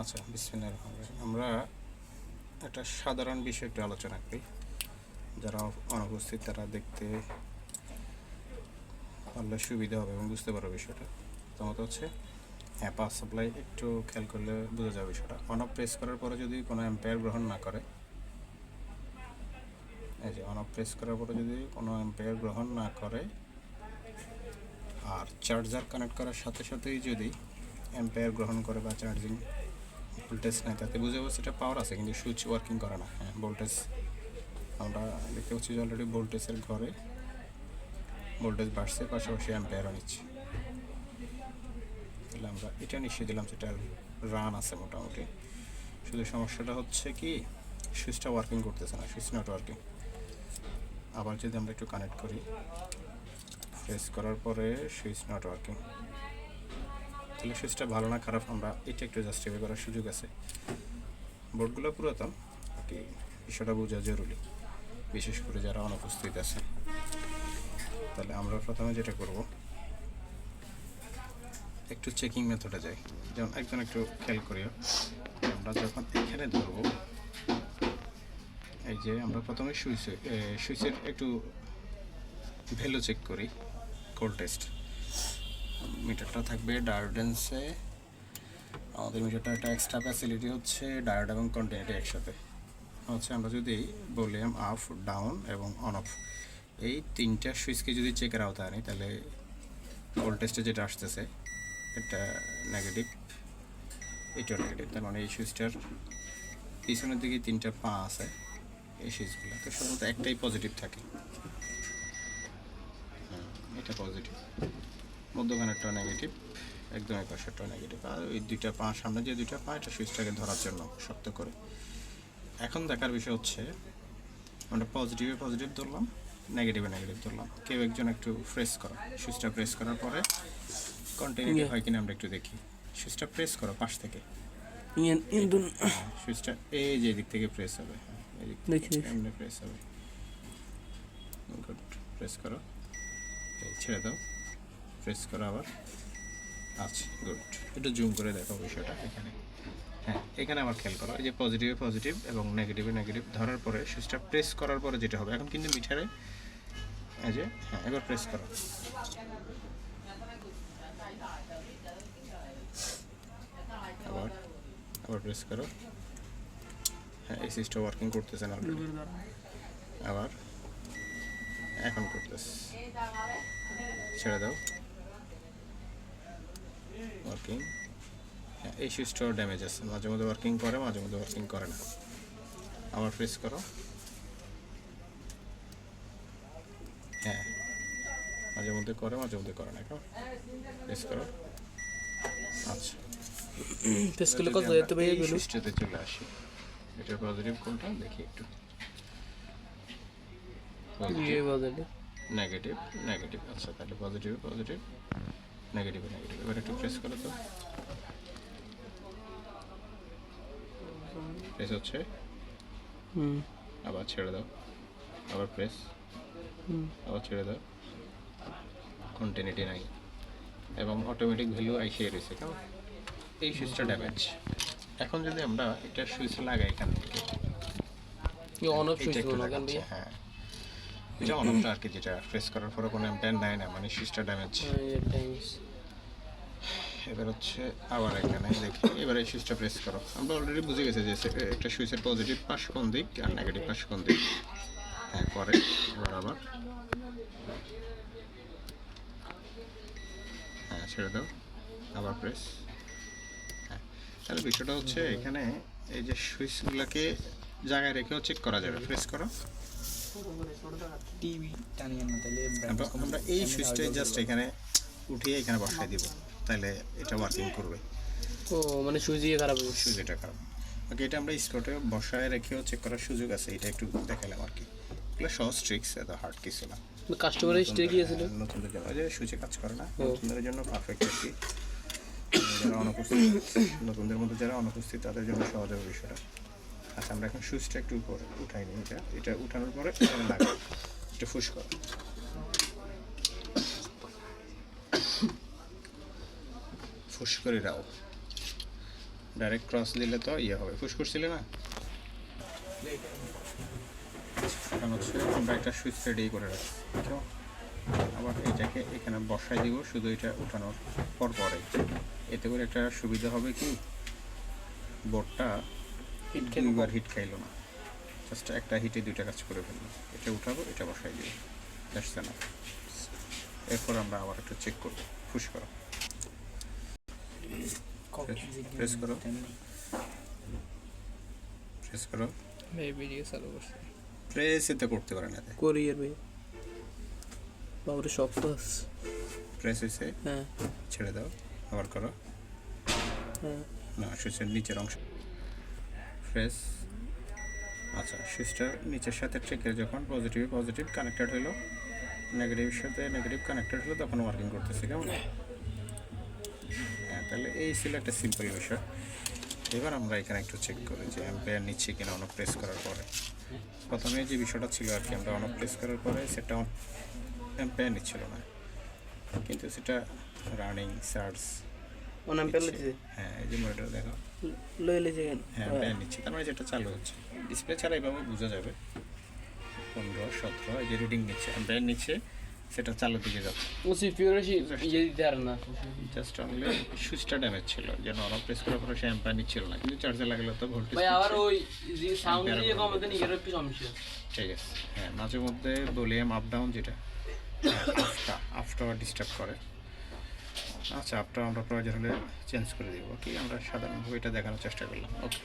আচ্ছা, বিসমিল্লাহির রহমানির রহিম। আমরা একটা সাধারণ বিষয় একটু আলোচনা করি, যারা অনুপস্থিত তারা দেখতে পারলে সুবিধা হবে এবং বুঝতে পারবে বিষয়টা। প্রথমত হচ্ছে পাওয়ার সাপ্লাই একটু খেয়াল করলে বোঝা যাবে বিষয়টা। অন অফ প্রেস করার পরে যদি কোনো অ্যাম্পেয়ার গ্রহণ না করে, এই যে অন অফ প্রেস করার পরে যদি কোনো অ্যাম্পেয়ার গ্রহণ না করে আর চার্জার কানেক্ট করার সাথে সাথেই যদি অ্যাম্পেয়ার গ্রহণ করে বা চার্জিং ভোল্টেজ নেয়, তাতে বুঝে যাচ্ছে এটা পাওয়ার আছে কিন্তু সুইচ ওয়ার্কিং করে না। হ্যাঁ, ভোল্টেজ আমরা দেখতে পাচ্ছি যে অলরেডি ভোল্টেজের ঘরে ভোল্টেজ বাড়ছে, পাশাপাশি অ্যাম্পেয়ারও নিচ্ছে। তাহলে আমরা এটা নিশ্চয়ই দিলাম সেটা রান আছে মোটামুটি। শুধু সমস্যাটা হচ্ছে কি সুইচটা ওয়ার্কিং করতেছে না, সুইচ নট ওয়ার্কিং। আবার যদি আমরা একটু কানেক্ট করি, প্রেস করার পরে সুইচ নট ওয়ার্কিং, তাহলে সুইচটা ভালো না খারাপ আমরা এটা একটু জাস্টিফাই করার সুযোগ আছে। বোর্ডগুলো পুরাতন, কি বিষয়টা বোঝা জরুরি, বিশেষ করে যারা অনুপস্থিত আছে। তাহলে আমরা প্রথমে যেটা করব, একটু চেকিং মেথডে যাই। যেমন একজন একটু খেয়াল করিও, আমরা যখন এখানে ধরব, এই যে আমরা প্রথমে সুইচের একটু ভ্যালু চেক করি, কোল্ড টেস্ট। মিটারটা থাকবে ডায়োডেন্সে, আমাদের মিটারটা একটা এক্সট্রা ফ্যাসিলিটি হচ্ছে ডায়োড এবং কন্টিনিউটি একসাথে হচ্ছে। আমরা যদি ভলিউম আপ, ডাউন এবং অন অফ এই তিনটা সুইচকে যদি চেকের আওতায় আনি, তাহলে কোল্ড টেস্টে যেটা আসতেছে এটা নেগেটিভ, এটাও নেগেটিভ। তার মানে এই সুইচটার পিছনের দিকে তিনটা পা আছে, এই সুইচগুলো তো সাধারণত একটাই পজিটিভ থাকে। এটা পজিটিভ, মধ্যখানেরটা নেগেটিভ, একদম এক পাশেরটা নেগেটিভ। আর ওই দুইটা পা, সামনে যে দুইটা পা, এটা সুইচটাকে ধরার জন্য শক্ত করে। এখন দেখার বিষয় হচ্ছে আমরা পজিটিভে পজিটিভ ধরলাম, নেগেটিভে নেগেটিভ ধরলাম। কেউ একজন একটু প্রেস করো, সুইচটা প্রেস করার পরে কন্টিনিউটি হয় কিনা আমরা একটু দেখি। সুইচটা প্রেস করো পাশ থেকে, সুইচটা এই যে দিক থেকে প্রেস হবে, এই দিক থেকে এমনি প্রেস হবে। গুড, প্রেস করো, এই ছেড়ে দাও, প্রেস করো আবার। আচ্ছা, গুড। একটু জুম করে দেখো বিষয়টা এখানে। হ্যাঁ, এখানে আবার খেয়াল করো, এই যে পজিটিভে পজিটিভ এবং নেগেটিভে নেগেটিভ ধরার পরে সুইচটা প্রেস করার পরে যেটা হবে, এখন কিন্তু মিটারে এই যে, হ্যাঁ এবার প্রেস করো, আবার আবার প্রেস করো। হ্যাঁ, এই সুইচটা ওয়ার্কিং করতেছে না অলরেডি, আবার এখন করতেছে, ছেড়ে দাও, ওয়ার্কিং। হ্যাঁ, এই সুইচটাও ড্যামেজ আছে, মাঝে মধ্যে ওয়ার্কিং করে, মাঝে মধ্যে ওয়ার্কিং করে না। আবার প্রেস করো, হ্যাঁ মাঝে মধ্যে করে, মাঝে মধ্যে করে না। কেমন, প্রেস করো। আচ্ছা, প্রেস করলে কত যেতে পারে? এই সুইচটাতে চলে আসি, এটা পজিটিভ কোনটা দেখি একটু। নেগেটিভ নেগেটিভ, আচ্ছা তাহলে পজিটিভ পজিটিভ, নেগেটিভ নেগেটিভ। এবার একটু প্রেস করো তো, প্রেস হচ্ছে, আবার ছেড়ে দাও, আবার প্রেস, আবার ছেড়ে দাও, কন্টিনিউটি নাই এবং অটোমেটিক ভ্যালু আইসিয়ে রয়েছে। কেমন, এই সুইচটা ড্যামেজ। এখন যদি আমরা এটা সুইচ লাগাই এখান থেকে, হ্যাঁ এটা অন অফটা আর কি, যেটা প্রেস করার পরে কোনো অ্যাম্পিয়ার নেয় না, মানে সুইচটা ড্যামেজ। এবার হচ্ছে আবার এখানে দেখি, এবার এই সুইচটা প্রেস করো। আমরা অলরেডি বুঝে গেছি যে একটা সুইচের পজিটিভ পাশ কোন দিক আর নেগেটিভ পাশ কোন দিক। হ্যাঁ পরে এবার আবার, হ্যাঁ ছেড়ে দাও, আবার প্রেস। হ্যাঁ, তাহলে বিষয়টা হচ্ছে এখানে এই যে সুইচগুলোকে জায়গায় রেখেও চেক করা যাবে। প্রেস করো, আমরা এই সুইচটাই জাস্ট এখানে উঠিয়ে এখানে বসাই দিব, তাহলে এটা ওয়ার্কিং করবে। ও মানে সুইচ দিয়ে খারাপ, সুইচ এটা খারাপ। ওকে, এটা আমরা স্পটে বসায় রেখেও চেক করার সুযোগ আছে, এটা একটু দেখালাম আর কি। এগুলো সহজ ট্রিক্স, এত হার্ড কিছু না। কাস্টমারের স্টে গিয়েছিল নতুনদের জন্য, যে সুইচে কাজ করে না, নতুনদের জন্য পারফেক্ট আর কি। যারা অনুপস্থিত, নতুনদের মধ্যে যারা অনুপস্থিত তাদের জন্য সহজ হবে বিষয়টা। আচ্ছা, আমরা এখন সুইচটা একটু উপরে উঠাই নিই, এটা উঠানোর পরে এখানে লাগাই, এটা ফুস করো, ফুস করে দাও। ডাইরেক্ট ক্রস দিলে তো ইয়ে হবে, ফুসফুস ছিল না। এখন হচ্ছে আমরা একটা সুইচ রেডি করে রাখছি, কেমন? আবার এটাকে এখানে বসাই দিব শুধু এটা উঠানোর পর পরেই। এতে করে একটা সুবিধা হবে কি, বোর্ডটা দুইবার হিট খাইলো না, জাস্ট একটা হিটে দুইটা কাজ করে ফেললো। এটা উঠাবো, এটা বসাই দিব, দ্যাটস এনাফ। এরপর আমরা আবার একটু চেক করবো। পুশ করো, প্রেস করো, প্রেস করো। ভাই ভিডিও চালু করছে। প্রেস এতে করতে পারে না, করি আর ভাই বাবরে শক্ত আছে। প্রেস হয়েছে, হ্যাঁ ছেড়ে দাও, আবার করো। হ্যাঁ না, সুইচের নিচের অংশ প্রেস। আচ্ছা, সুইচটার নিচের সাথে ট্রেকের যখন পজিটিভ কানেক্টেড হলো, নেগেটিভের সাথে নেগেটিভ কানেক্টেড হলো, তখন ওয়ার্কিং করতেছে, কেমন? হ্যাঁ, তাহলে এই ছিল একটা সিম্পল বিষয়। এবার আমরা এখানে একটু চেক করি যে অ্যাম্পেয়ার নিচ্ছে কিনা অন প্রেস করার পরে। প্রথমে যে বিষয়টা ছিল আর কি, আমরা অন প্রেস করার পরে সেটা অ্যাম্পেয়ার নিচ্ছিল না, কিন্তু সেটা রানিং চার্জ। অনাম পেলে দিছে। হ্যাঁ, এই যে মনিটর দেখো, লই লেছে কেন? হ্যাঁ অ্যাম্পেয়ার নিচ্ছে, তার মানে যেটা চালু হচ্ছে। ডিসপ্লে ছাড়া এইভাবে বোঝা যাবে 15, 17 এই যে রিডিং নিচ্ছে, অ্যাম্পেয়ার নিচ্ছে, সেটা চালু দিকে যাচ্ছে। ও সিপিইউ এর ইয়ে দিতে আর না। জাস্ট অনলি সুইচটা ড্যামেজ ছিল, যেন অন প্রেস করার পরে সে অ্যাম্পেয়ার নিচ্ছিল না, কিন্তু চার্জে লাগালে তো ভোল্টেজ। ভাই আবার ওই যে সাউন্ড দিয়ে কমাতে নিজের একটু সমস্যা। ঠিক আছে। হ্যাঁ, মাঝে মধ্যে ভলিউম আপ ডাউন যেটা আফটা ডিস্টার্ব করে। আচ্ছা, আপটা আমরা প্রয়োজন হলে চেঞ্জ করে দিব, কি আমরা সাধারণভাবে এটা দেখানোর চেষ্টা করলাম। ওকে।